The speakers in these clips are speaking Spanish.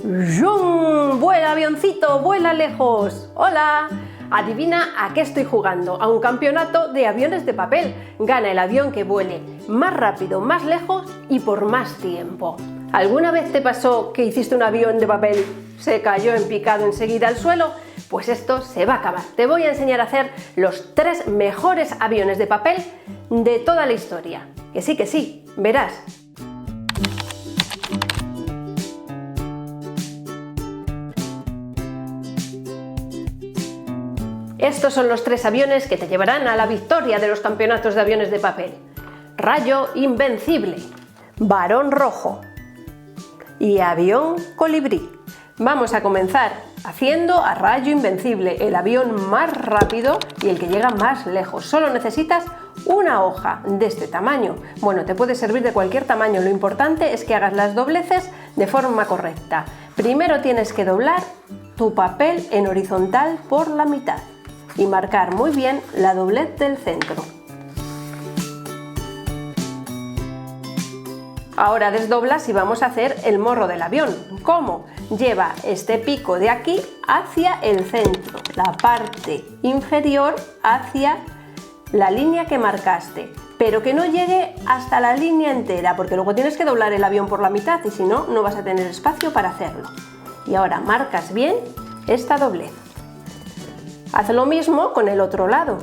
¡Zum! ¡Vuela, avioncito! ¡Vuela lejos! ¡Hola! Adivina a qué estoy jugando. A un campeonato de aviones de papel. Gana el avión que vuele más rápido, más lejos y por más tiempo. ¿Alguna vez te pasó que hiciste un avión de papel, se cayó en picado enseguida al suelo? Pues esto se va a acabar. Te voy a enseñar a hacer los 3 mejores aviones de papel de toda la historia. Que sí, verás. Estos son los 3 aviones que te llevarán a la victoria de los campeonatos de aviones de papel. Rayo Invencible, Barón Rojo y Avión Colibrí. Vamos a comenzar haciendo a Rayo Invencible, el avión más rápido y el que llega más lejos. Solo necesitas una hoja de este tamaño. Bueno, te puede servir de cualquier tamaño, lo importante es que hagas las dobleces de forma correcta. Primero tienes que doblar tu papel en horizontal por la mitad y marcar muy bien la doblez del centro. Ahora desdoblas y vamos a hacer el morro del avión. ¿Cómo? Lleva este pico de aquí hacia el centro, la parte inferior hacia la línea que marcaste, pero que no llegue hasta la línea entera, porque luego tienes que doblar el avión por la mitad y si no, no vas a tener espacio para hacerlo. Y ahora marcas bien esta doblez. Haz lo mismo con el otro lado.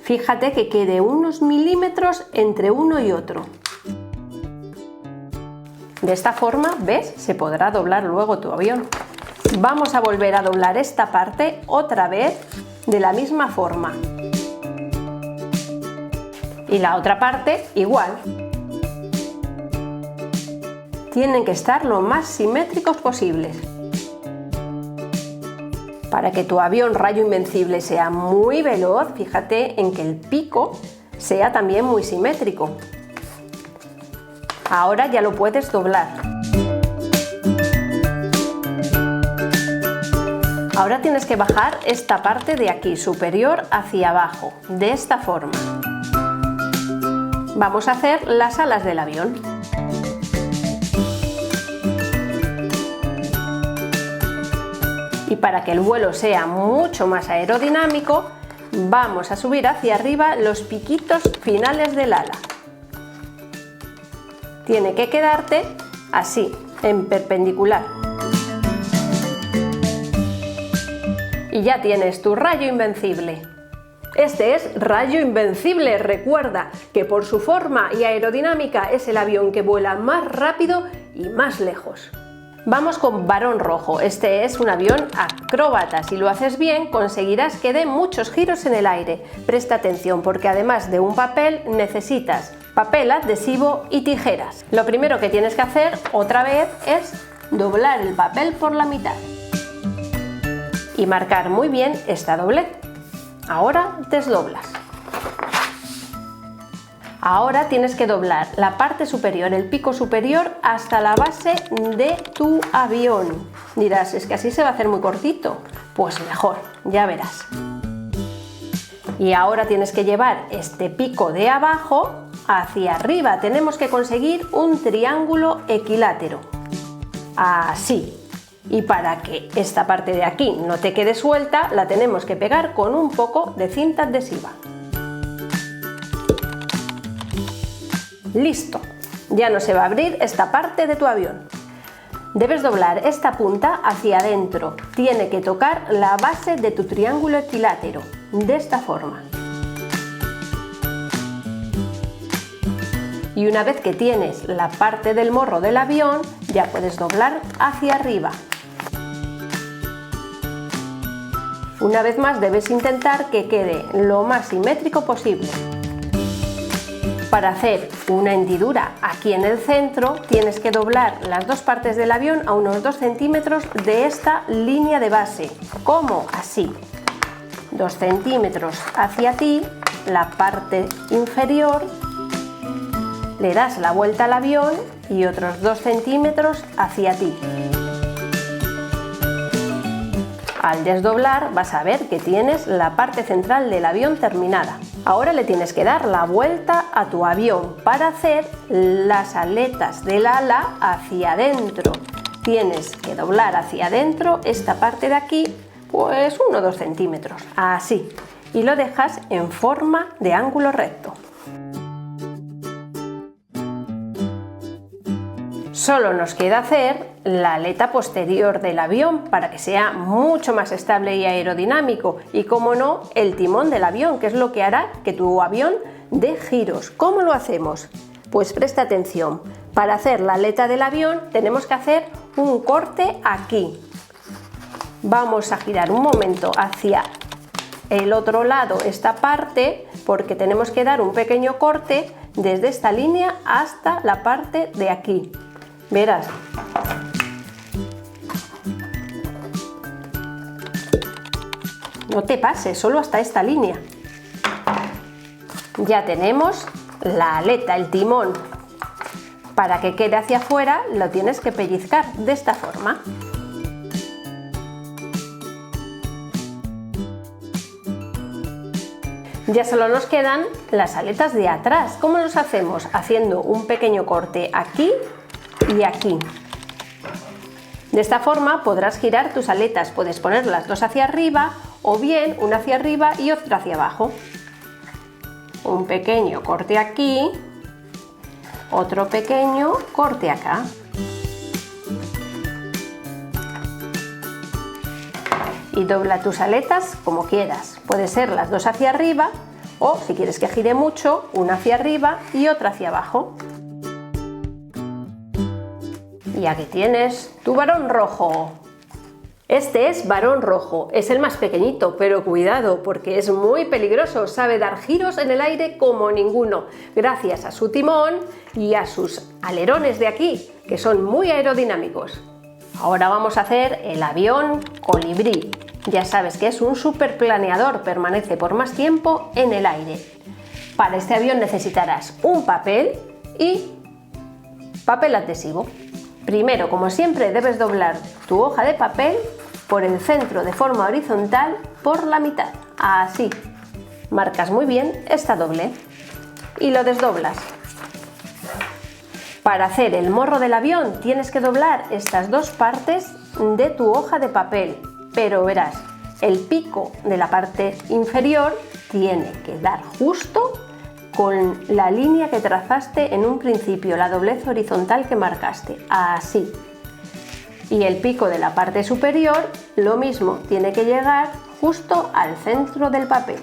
Fíjate que quede unos milímetros entre uno y otro. De esta forma, ¿ves? Se podrá doblar luego tu avión. Vamos a volver a doblar esta parte otra vez de la misma forma. Y la otra parte igual. Tienen que estar lo más simétricos posibles. Para que tu avión Rayo Invencible sea muy veloz, fíjate en que el pico sea también muy simétrico. Ahora ya lo puedes doblar. Ahora tienes que bajar esta parte de aquí, superior hacia abajo, de esta forma. Vamos a hacer las alas del avión. Y para que el vuelo sea mucho más aerodinámico, vamos a subir hacia arriba los piquitos finales del ala. Tiene que quedarte así, en perpendicular. Y ya tienes tu Rayo Invencible. Este es Rayo Invencible. Recuerda que por su forma y aerodinámica es el avión que vuela más rápido y más lejos. Vamos con Barón Rojo. Este es un avión acróbata. Si lo haces bien, conseguirás que dé muchos giros en el aire. Presta atención porque además de un papel necesitas papel adhesivo y tijeras. Lo primero que tienes que hacer otra vez es doblar el papel por la mitad y marcar muy bien esta doblez. Ahora desdoblas. Ahora tienes que doblar la parte superior, el pico superior, hasta la base de tu avión. Dirás, es que así se va a hacer muy cortito. Pues mejor, ya verás. Y ahora tienes que llevar este pico de abajo hacia arriba. Tenemos que conseguir un triángulo equilátero. Así. Y para que esta parte de aquí no te quede suelta, la tenemos que pegar con un poco de cinta adhesiva. ¡Listo! Ya no se va a abrir esta parte de tu avión. Debes doblar esta punta hacia adentro. Tiene que tocar la base de tu triángulo equilátero, de esta forma. Y una vez que tienes la parte del morro del avión, ya puedes doblar hacia arriba. Una vez más debes intentar que quede lo más simétrico posible. Para hacer una hendidura aquí en el centro, tienes que doblar las dos partes del avión a unos 2 centímetros de esta línea de base. ¿Cómo? Así. 2 centímetros hacia ti, la parte inferior, le das la vuelta al avión y otros 2 centímetros hacia ti. Al desdoblar vas a ver que tienes la parte central del avión terminada. Ahora le tienes que dar la vuelta a tu avión para hacer las aletas del ala hacia adentro. Tienes que doblar hacia adentro esta parte de aquí, pues 1 o 2 centímetros, así, y lo dejas en forma de ángulo recto. Solo nos queda hacer la aleta posterior del avión para que sea mucho más estable y aerodinámico y, como no, el timón del avión, que es lo que hará que tu avión dé giros. ¿Cómo lo hacemos? Pues presta atención. Para hacer la aleta del avión tenemos que hacer un corte aquí. Vamos a girar un momento hacia el otro lado esta parte porque tenemos que dar un pequeño corte desde esta línea hasta la parte de aquí. Verás. No te pases, solo hasta esta línea. Ya tenemos la aleta, el timón. Para que quede hacia afuera lo tienes que pellizcar de esta forma. Ya solo nos quedan las aletas de atrás. ¿Cómo los hacemos? Haciendo un pequeño corte aquí y aquí. De esta forma podrás girar tus aletas, puedes poner las dos hacia arriba o bien una hacia arriba y otra hacia abajo. Un pequeño corte aquí, otro pequeño corte acá. Y dobla tus aletas como quieras, puede ser las dos hacia arriba o, si quieres que gire mucho, una hacia arriba y otra hacia abajo. Y aquí tienes tu varón rojo. Este es varón rojo, es el más pequeñito, pero cuidado porque es muy peligroso, sabe dar giros en el aire como ninguno, gracias a su timón y a sus alerones de aquí, que son muy aerodinámicos. Ahora vamos a hacer el avión colibrí. Ya sabes que es un superplaneador, permanece por más tiempo en el aire. Para este avión necesitarás un papel y papel adhesivo. Primero, como siempre, debes doblar tu hoja de papel por el centro de forma horizontal por la mitad. Así. Marcas muy bien esta doble y lo desdoblas. Para hacer el morro del avión tienes que doblar estas dos partes de tu hoja de papel, pero verás, el pico de la parte inferior tiene que dar justo con la línea que trazaste en un principio, la doblez horizontal que marcaste, así. Y el pico de la parte superior, lo mismo, tiene que llegar justo al centro del papel.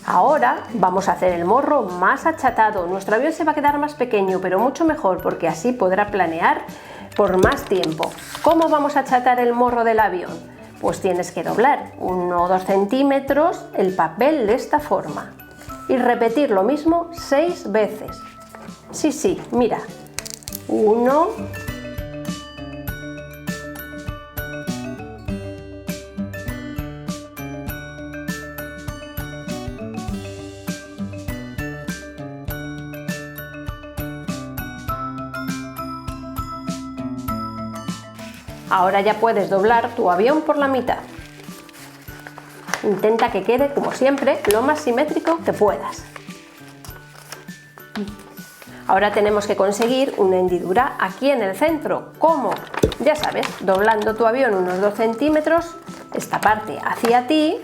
Ahora vamos a hacer el morro más achatado. Nuestro avión se va a quedar más pequeño, pero mucho mejor, porque así podrá planear por más tiempo. ¿Cómo vamos a achatar el morro del avión? Pues tienes que doblar 1 o 2 centímetros el papel de esta forma y repetir lo mismo 6 veces. Sí, mira. 1, 'Ahora ya puedes doblar tu avión por la mitad. Intenta que quede, como siempre, lo más simétrico que puedas. Ahora tenemos que conseguir una hendidura aquí en el centro. ¿Cómo? Ya sabes, doblando tu avión unos 2 centímetros, esta parte hacia ti,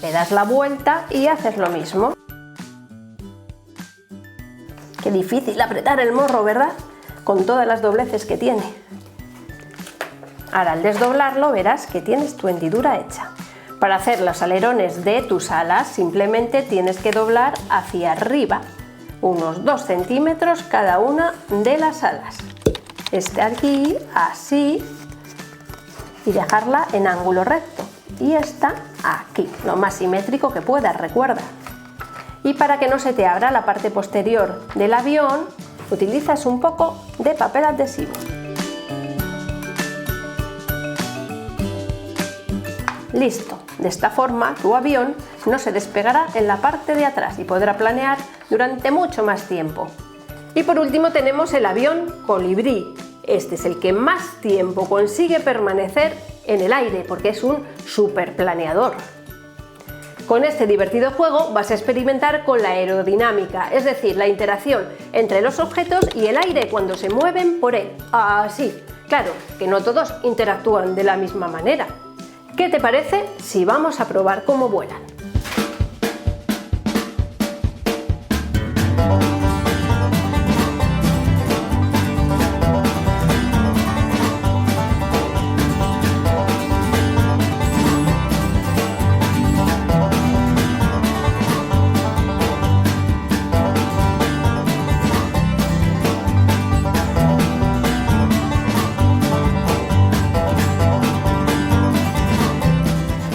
le das la vuelta y haces lo mismo. Qué difícil apretar el morro, ¿verdad? Con todas las dobleces que tiene. Ahora al desdoblarlo verás que tienes tu hendidura hecha. Para hacer los alerones de tus alas simplemente tienes que doblar hacia arriba unos 2 centímetros cada una de las alas. Este aquí, así, y dejarla en ángulo recto. Y esta aquí, lo más simétrico que puedas, recuerda. Y para que no se te abra la parte posterior del avión, utilizas un poco de papel adhesivo. Listo, de esta forma tu avión no se despegará en la parte de atrás y podrá planear durante mucho más tiempo. Y por último tenemos el avión colibrí. este es el que más tiempo consigue permanecer en el aire porque es un superplaneador. Con este divertido juego vas a experimentar con la aerodinámica, es decir, la interacción entre los objetos y el aire cuando se mueven por él. Así, claro, que no todos interactúan de la misma manera. ¿Qué te parece si vamos a probar cómo vuelan?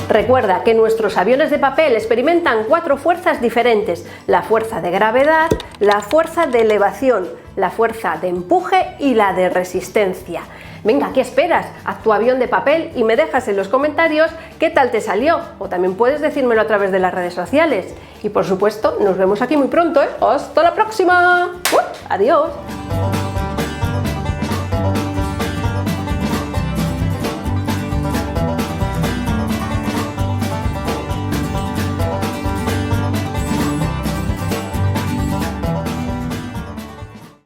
Recuerda que nuestros aviones de papel experimentan 4 fuerzas diferentes: la fuerza de gravedad, la fuerza de elevación, la fuerza de empuje y la de resistencia. Venga, ¿qué esperas? Haz tu avión de papel y me dejas en los comentarios qué tal te salió, o también puedes decírmelo a través de las redes sociales. Y por supuesto, nos vemos aquí muy pronto, ¿eh? ¡Hasta la próxima! ¡Adiós!